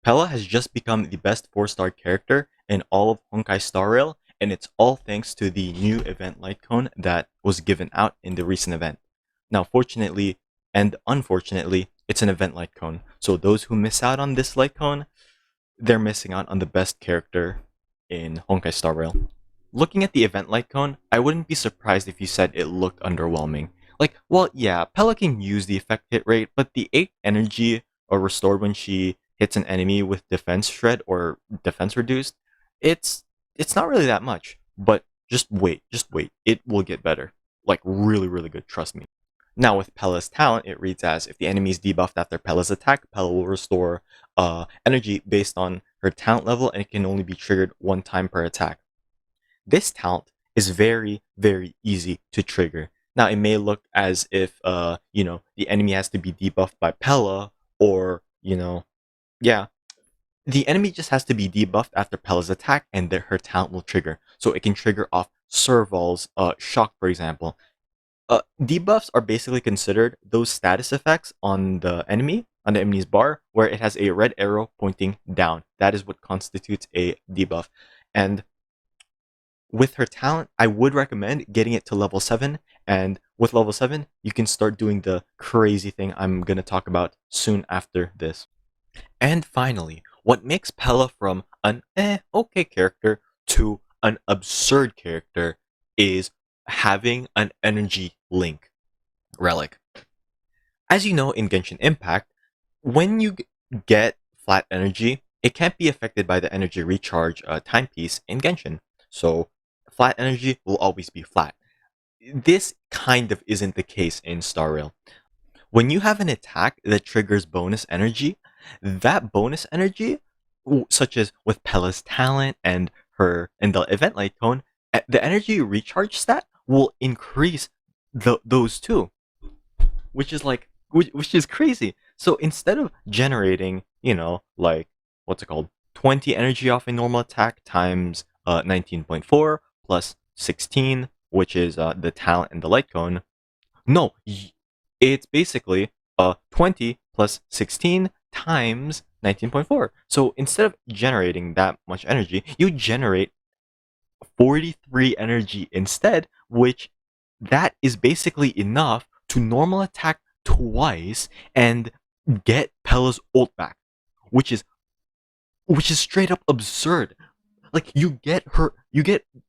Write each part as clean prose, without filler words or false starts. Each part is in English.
Pela has just become the best 4-star character in all of Honkai Star Rail, and it's all thanks to the new event light cone that was given out in the recent event. Now, fortunately and unfortunately, it's an event light cone, so those who miss out on this light cone, they're missing out on the best character in Honkai Star Rail. Looking at the event light cone, I wouldn't be surprised if you said it looked underwhelming. Like, well, yeah, Pela can use the effect hit rate, but the 8 energy are restored when she hits an enemy with defense shred or defense reduced, it's not really that much. But just wait. It will get better. Like really, really good, trust me. Now with Pela's talent, it reads as if the enemy is debuffed after Pela's attack, Pela will restore energy based on her talent level, and it can only be triggered 1 time per attack. This talent is very, very easy to trigger. Now it may look as if the enemy has to be debuffed by Pela, or yeah, the enemy just has to be debuffed after Pela's attack, and her talent will trigger. So it can trigger off Serval's shock, for example. Debuffs are basically considered those status effects on the enemy's bar, where it has a red arrow pointing down. That is what constitutes a debuff. And with her talent, I would recommend getting it to level 7. And with level 7, you can start doing the crazy thing I'm going to talk about soon after this. And finally, what makes Pela from an okay character to an absurd character is having an energy link relic. As you know in Genshin Impact, when you get flat energy, it can't be affected by the energy recharge timepiece in Genshin. So flat energy will always be flat. This kind of isn't the case in Star Rail. When you have an attack that triggers bonus energy, that bonus energy, such as with Pela's talent and the event light cone, the energy recharge stat will increase those two, which is crazy. So instead of generating, like what's it called, 20 energy off a normal attack times 19.4 plus 16, which is the talent and the light cone. No, it's basically 20 plus 16 times 19.4. So instead of generating that much energy, you generate 43 energy instead, which that is basically enough to normal attack twice and get Pela's ult back, which is straight up absurd. Like you get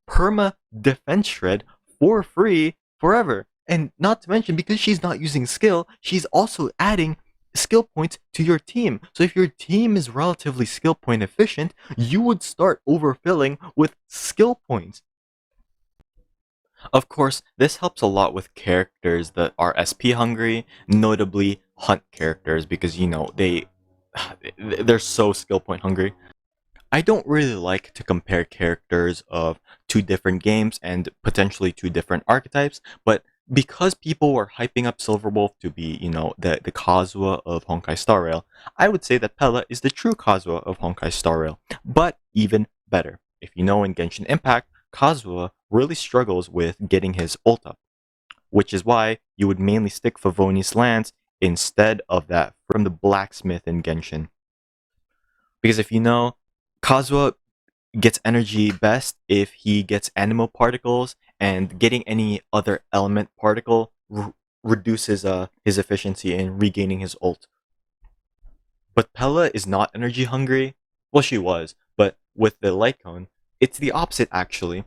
perma defense shred for free forever. And not to mention, because she's not using skill, she's also adding skill points to your team. So if your team is relatively skill point efficient, you would start overfilling with skill points. Of course, this helps a lot with characters that are SP hungry, notably hunt characters, because they're so skill point hungry. I don't really like to compare characters of two different games and potentially two different archetypes, but because people were hyping up Silverwolf to be, the Kazuha of Honkai Star Rail, I would say that Pela is the true Kazuha of Honkai Star Rail. But even better, if you know in Genshin Impact, Kazuha really struggles with getting his ult up, which is why you would mainly stick Favonius Lance instead of that from the blacksmith in Genshin. Because if you know, Kazuha gets energy best if he gets animal particles, and getting any other element particle reduces his efficiency in regaining his ult. But Pela is not energy hungry. Well, she was, but with the light cone, it's the opposite actually.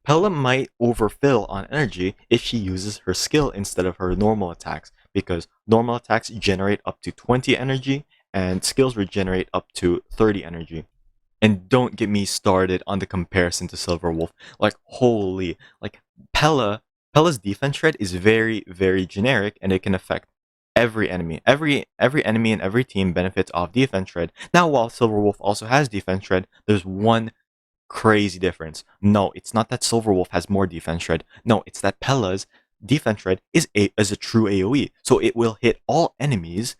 Pela might overfill on energy if she uses her skill instead of her normal attacks, because normal attacks generate up to 20 energy, and skills regenerate up to 30 energy. And don't get me started on the comparison to Silverwolf. Like, holy, like Pela's defense shred is very, very generic, and it can affect every enemy. Every enemy and every team benefits off defense shred. Now, while Silverwolf also has defense shred, there's one crazy difference. No, it's not that Silverwolf has more defense shred. No, it's that Pela's defense shred is a true AOE. So it will hit all enemies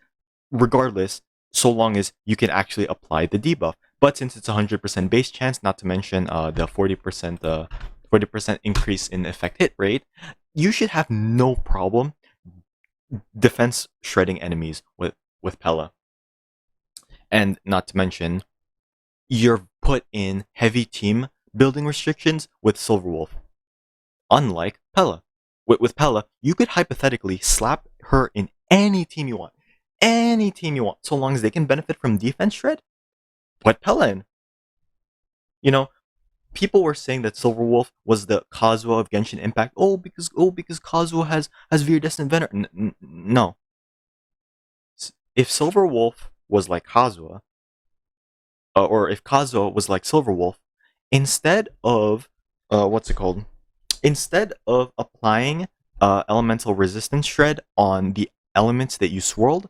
regardless, so long as you can actually apply the debuff. But since it's 100% base chance, not to mention the 40% increase in effect hit rate, you should have no problem defense shredding enemies with Pela. And not to mention, you're put in heavy team building restrictions with Silverwolf. Unlike Pela. With Pela, you could hypothetically slap her in any team you want. Any team you want. So long as they can benefit from defense shred, put Pela in. You know, people were saying that Silverwolf was the Kazuha of Genshin Impact. Because Kazuha has Viridescent Venom. No. If Silverwolf was like Kazuha, or if Kazuha was like Silverwolf, instead of what's it called? Instead of applying elemental resistance shred on the elements that you swirled,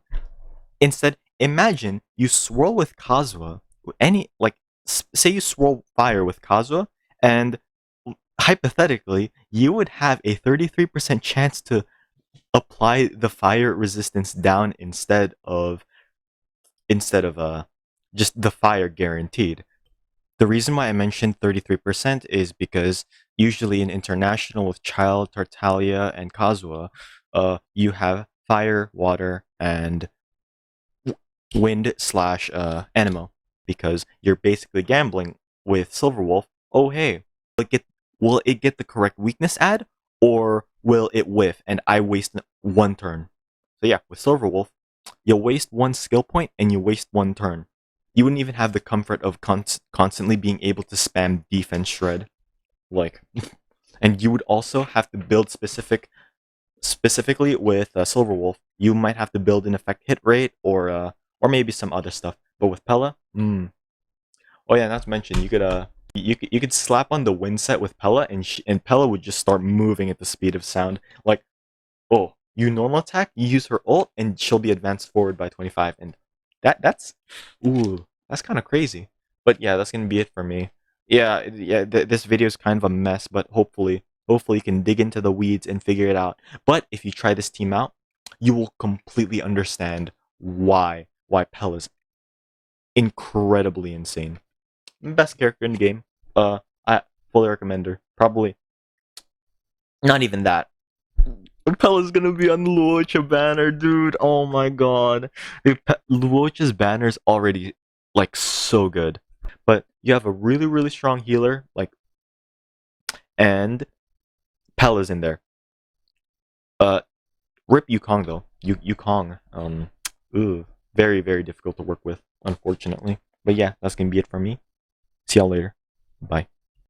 instead imagine you swirl with Kazuha. Any like say you swirl fire with Kazuha, and hypothetically you would have a 33% chance to apply the fire resistance down instead of just the fire guaranteed. The reason why I mentioned 33% is because usually in international with Child, Tartaglia, and Kazuha, you have fire, water, and wind slash animo, because you're basically gambling with Silverwolf. Oh hey, will it get the correct weakness add, or will it whiff and I waste one turn? So yeah, with Silverwolf, you'll waste one skill point and you waste one turn. You wouldn't even have the comfort of constantly being able to spam defense shred, like, and you would also have to build specifically with Silverwolf. You might have to build an effect hit rate or maybe some other stuff. But with Pela, oh yeah, not to mention you could slap on the wind set with Pela, and Pela would just start moving at the speed of sound. Like, oh, you normal attack, you use her ult, and she'll be advanced forward by 25, and that's kind of crazy. But yeah, that's gonna be it for me. Yeah. This video is kind of a mess, but hopefully you can dig into the weeds and figure it out. But if you try this team out, you will completely understand why Pela's incredibly insane. Best character in the game. I fully recommend her. Probably not even that. Pela's gonna be on the Luocha banner, dude. Oh my god. Luocha's banner's already like so good. But you have a really, really strong healer, like, and Pela's in there. Rip Yukong though. Yukong. Very, very difficult to work with, unfortunately. But yeah, that's gonna be it from me. See y'all later. Bye.